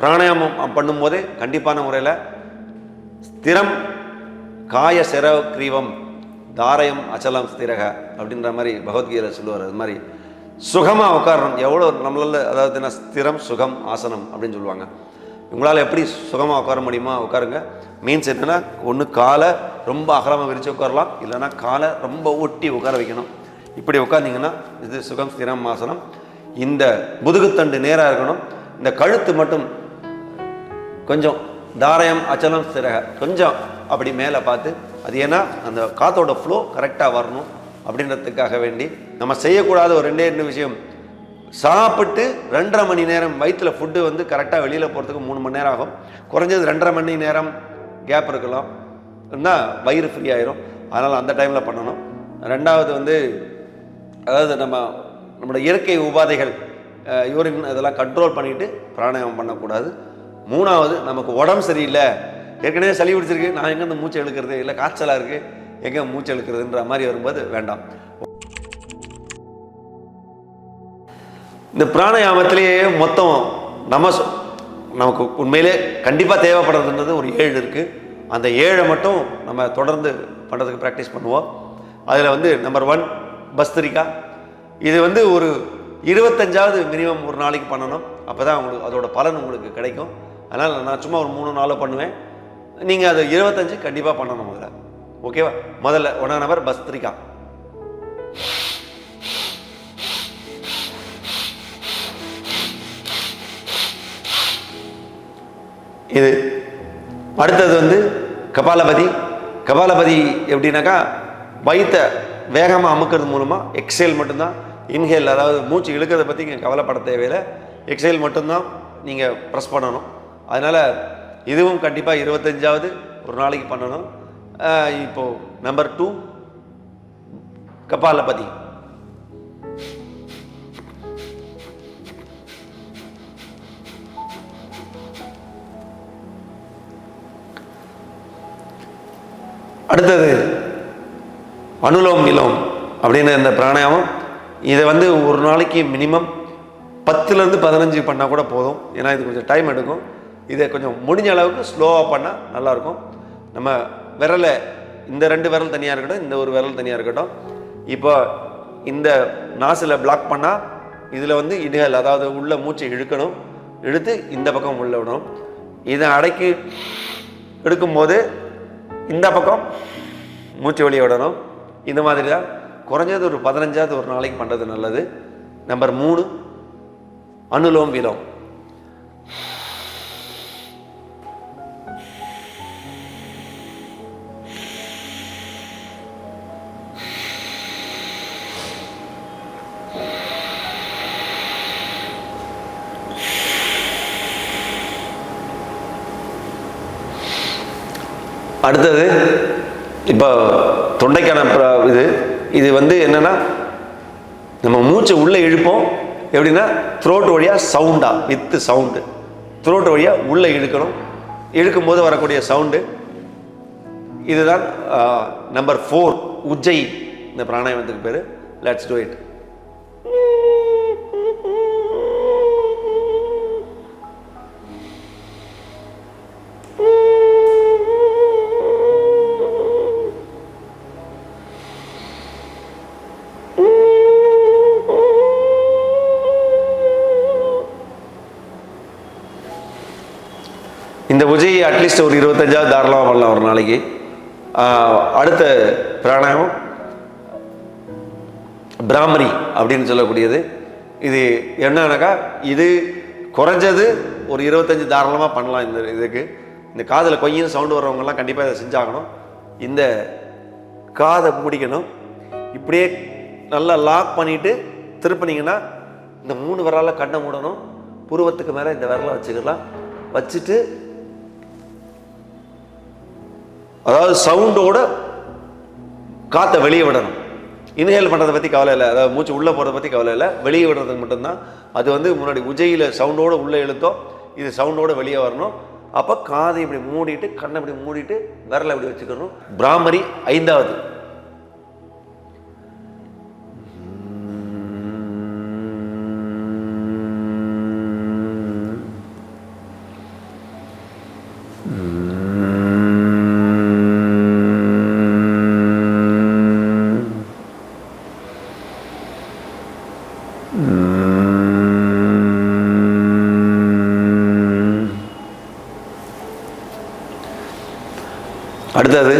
பிராணாயாமம் பண்ணும்போது கண்டிப்பான முறையில் ஸ்திரம் காய சிர கிரீவம் தாரயம் அச்சலம் ஸ்திரக அப்படின்ற மாதிரி பகவத்கீதை சொல்லுவார். அது மாதிரி சுகமாக உட்காரணும். எவ்வளோ நம்மளால், அதாவது ஸ்திரம் சுகம் ஆசனம் அப்படின்னு சொல்லுவாங்க. உங்களால் எப்படி சுகமாக உட்கார முடியுமா உட்காருங்க. மீன்ஸ் என்னென்னா, ஒன்று காலை ரொம்ப அகலமாக விரித்து உட்காரலாம், இல்லைன்னா காலை ரொம்ப ஒட்டி உட்கார வைக்கணும். இப்படி உட்காந்திங்கன்னா இது சுகம் ஸ்திரம் ஆசனம். இந்த முதுகுத்தண்டு நேராக இருக்கணும். இந்த கழுத்து மட்டும் கொஞ்சம் தாரயம் அச்சலம் ஸ்திரக கொஞ்சம் அப்படி மேலே பார்த்து, அது ஏன்னா அந்த காற்றோட ஃப்ளோ கரெக்டாக வரணும் அப்படின்றதுக்காக வேண்டி நம்ம செய்யக்கூடாத ஒரு ரெண்டு விஷயம். சாப்பிட்டு 2.5 மணி நேரம் வயிற்றில் ஃபுட்டு வந்து கரெக்டாக வெளியில் போகிறதுக்கு 3 மணி நேரம் ஆகும். குறைஞ்சது 2.5 மணி நேரம் கேப் இருக்கலாம், இருந்தால் வயிறு ஃப்ரீ ஆயிரும். அதனால் அந்த டைமில் பண்ணணும். ரெண்டாவது வந்து, அதாவது நம்மளோட இயற்கை உபாதைகள் யூரின் இதெல்லாம் கண்ட்ரோல் பண்ணிவிட்டு பிராணாயாமம் பண்ணக்கூடாது. மூணாவது, நமக்கு உடம்பு சரியில்லை, ஏற்கனவே சளி பிடிச்சிருக்கு, நான் எங்கே இந்த மூச்சை இழுக்கிறது, இல்லை காய்ச்சலாக இருக்குது எங்கே மூச்சை இழுக்கிறதுன்ற மாதிரி வரும்போது வேண்டாம். இந்த பிராணாயாமத்திலேயே மொத்தம் நமக்கு உண்மையிலே கண்டிப்பாக தேவைப்படுறதுன்றது ஒரு 7 இருக்குது. அந்த 7 மட்டும் நம்ம தொடர்ந்து பண்ணுறதுக்கு ப்ராக்டிஸ் பண்ணுவோம். அதில் வந்து நம்பர் 1 பஸ்திரிகா. இது வந்து ஒரு 25வது மினிமம் ஒரு நாளைக்கு பண்ணணும். அப்போ தான் உங்களுக்கு அதோட பலன் உங்களுக்கு கிடைக்கும். அதனால் நான் சும்மா ஒரு 3-4 பண்ணுவேன். நீங்கள் அது 25 கண்டிப்பாக பண்ணணும் முதல்ல. ஓகேவா? முதல்ல 1 நம்பர் பஸ்திரிகா. இது அடுத்தது வந்து கபாலபதி. கபாலபதி எப்படின்னாக்கா, வயிற்றை வேகமாக அமுக்கிறது மூலமாக எக்ஸேல் மட்டும்தான். இன்ஹேல், அதாவது மூச்சு இழுக்கிறத பற்றி நீங்கள் கவலைப்பட தேவையில்லை. எக்ஸேல் மட்டும்தான் நீங்கள் ப்ரெஸ் பண்ணணும். அதனால் இதுவும் கண்டிப்பாக 25வது ஒரு நாளைக்கு பண்ணணும். இப்போது நம்பர் 2 கபாலபதி. அடுத்தது அனுலோம் விலோம் அப்படின்னு இந்த பிராணாயாமம். இதை வந்து ஒரு நாளைக்கு மினிமம் 10லேருந்து 15 பண்ணால் கூட போதும். ஏன்னா இது கொஞ்சம் டைம் எடுக்கும். இதை கொஞ்சம் முடிஞ்ச அளவுக்கு ஸ்லோவாக பண்ணால் நல்லாயிருக்கும். நம்ம விரலை, இந்த 2 விரல் தனியாக இருக்கட்டும், இந்த ஒரு விரல் தனியாக இருக்கட்டும். இப்போ இந்த நாசில் பிளாக் பண்ணால் இதில் வந்து இன்ஹேல், அதாவது உள்ள மூச்சை இழுக்கணும், இழுத்து இந்த பக்கம் உள்ள விடணும். இதை அடக்கி எடுக்கும்போது இந்த பக்கம் மூச்சு வெளியே விடணும். இந்த மாதிரி தான் குறைஞ்சது ஒரு 15வது ஒரு நாளைக்கு பண்ணுறது நல்லது. நம்பர் 3 அனுலோம் விலோம். அடுத்தது இப்போ தொண்டைக்கான இது வந்து என்னென்னா, நம்ம மூச்சை உள்ளே இழுப்போம். எப்படின்னா, த்ரோட் வழியாக சவுண்டாக, வித்து சவுண்டு த்ரோட் வழியாக உள்ளே இழுக்கணும். இழுக்கும்போது வரக்கூடிய சவுண்டு இதுதான். நம்பர் 4 உஜ்ஜை, இந்த பிராணாயாமத்துக்கு பேர். Let's do it. இந்த உஜ்ஜை அட்லீஸ்ட் ஒரு 25வது தாராளமாக பண்ணலாம் ஒரு நாளைக்கு. அடுத்த பிராணாயாமம் பிராமரி அப்படின்னு சொல்லக்கூடியது. இது என்னன்னாக்கா, இது குறைஞ்சது ஒரு 25 தாராளமாக பண்ணலாம். இந்த இதுக்கு இந்த காதில் கொய்யின்னு சவுண்டு வர்றவங்கலாம் கண்டிப்பாக இதை செஞ்சாகணும். இந்த காதை மூடிக்கணும். இப்படியே நல்லா லாக் பண்ணிவிட்டு திருப்பினீங்கன்னா இந்த 3 விரலால் கண்ணை மூடணும். புருவத்துக்கு மேலே இந்த விரலை வச்சுக்கலாம். வச்சுட்டு அதாவது சவுண்டோட காற்றை வெளியே விடணும். இன்ஹேல் பண்ணுறதை பற்றி கவலை இல்லை, அதாவது மூச்சு உள்ளே போகிறத பற்றி கவலை இல்லை, வெளியே விடுறதுக்கு மட்டும்தான். அது வந்து முன்னாடி உஜ்ஜையில் சவுண்டோடு உள்ளே இழுத்தோம், இது சவுண்டோடு வெளியே வரணும். அப்போ காதை இப்படி மூடிட்டு, கண்ணை இப்படி மூடிட்டு, விரலை இப்படி வச்சுக்கணும். பிராமரி 5வது. அடுத்தது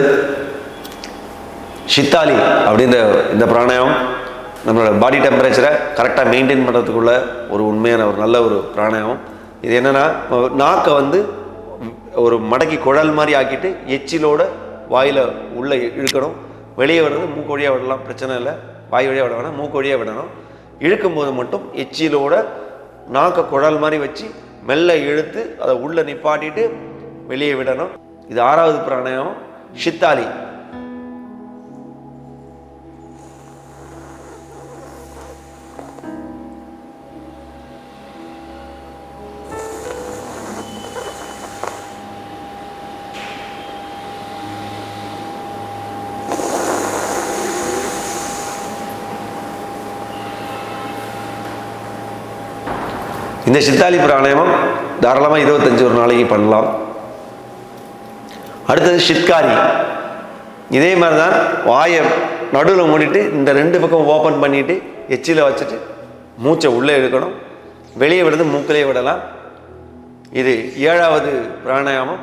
சித்தாலி அப்படின்ற இந்த பிராணாயாமம் நம்மளோட பாடி டெம்பரேச்சரை கரெக்டாக மெயின்டைன் பண்ணுறதுக்குள்ள ஒரு உண்மையான ஒரு நல்ல ஒரு பிராணாயாமம். இது என்னென்னா, நாக்கை வந்து ஒரு மடக்கி குழல் மாதிரி ஆக்கிட்டு எச்சிலோட வாயில் உள்ளே இழுக்கணும். வெளியே விடுறது மூக்கு வழியாக விடலாம், பிரச்சனை இல்லை. வாய் வழியாக விட வேணாம், மூக்கு வழியாக விடணும். இழுக்கும்போது மட்டும் எச்சிலோட நாக்கை குழல் மாதிரி வச்சு மெல்ல இழுத்து அதை உள்ளே நிப்பாட்டிட்டு வெளியே விடணும். இது 6வது பிராணாயாமம் சித்தாலி. இந்த சித்தாலி பிராணாயாமம் தாராளமாக 25 ஒரு நாளைக்கு பண்ணலாம். அடுத்தது ஷித்காரி. இதே மாதிரி தான் வாயை நடுவில் மூடிட்டு இந்த 2 பக்கம் ஓப்பன் பண்ணிவிட்டு எச்சில் வச்சுட்டு மூச்சை உள்ளே இழுக்கணும். வெளியே விடுறது மூக்கிலே விடலாம். இது 7வது பிராணாயாமம்.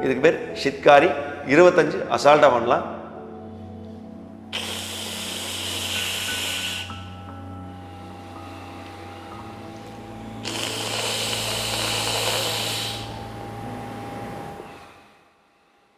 இதுக்கு பேர் ஷித்காரி. 25 அசால்ட்டாக பண்ணலாம்.